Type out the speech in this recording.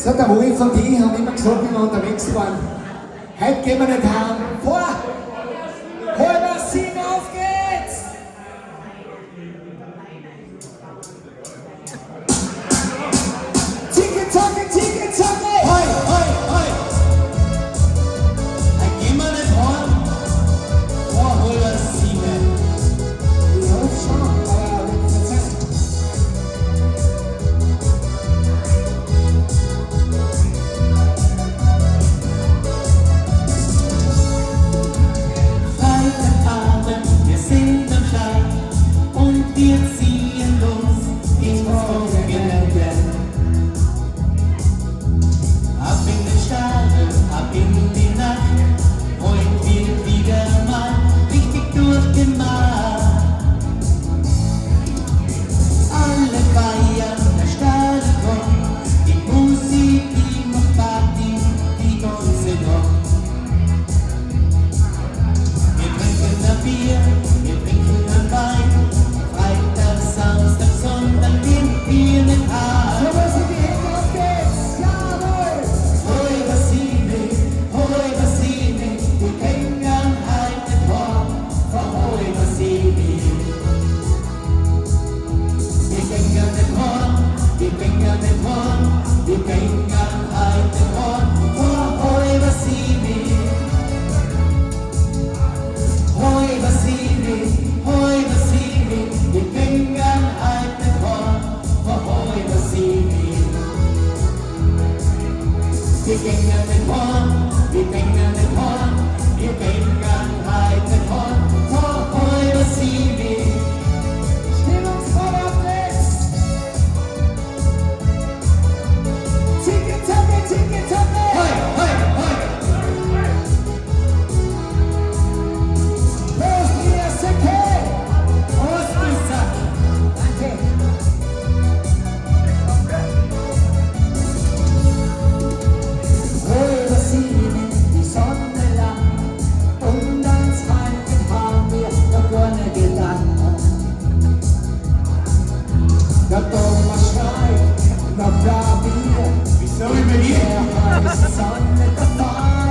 So, der Wolf und ich haben immer gesagt, wenn wir unterwegs waren, heute gehen wir nicht heim. Vor! Halber 7, auf geht's! Zicke-Zacke, Zicke-Zacke! Hoi, hoi, hoi! Heute gehen wir nicht heim. Vor halber 7. Ja, schon, aber nicht verzeihen. Feierabend, wir sind am Start und wir ziehen los ins Wochenende. Ab in den Stadel, ab in die Nacht, heute wird wieder mal richtig durchgemacht. Alle feiern, der Stadel kommt, die Musik, die macht Party, die ganze Nacht. Wir trinken ein Bier, wir trinken ein Wein, Freitag, Samstag, Sonntag gehen wir nicht So, heim. was sind die Hände, auf geht's! Jawohl! Hoi, was sie nicht, die Gänger halten vor, vor Hoi, was sie nicht. Die Gänger nicht vor, die Gänger nicht vor, die Gänger halten vor, vor Hoi, was sie nicht. Hoi, was sie nicht, die Gänger halten vor, vor Hoi, was sie nicht. Wir gingen nicht vorn, wir gingen nicht vorn, wir gingen halten vorn, vor eure Siebe. Stimmungsvoll, auf geht's! Zicke-Zacke, Zicke-Zacke! Hoi, hoi, hoi! Prost, ihr Säcke! Prost, du Sack! Danke! Halber 7, die Sonne lang und ans Halten haben wir noch gar nicht gedacht. Der Thomas schreit, noch da wir, Wieso immer hier? der heiße Sonne, der Fahrt.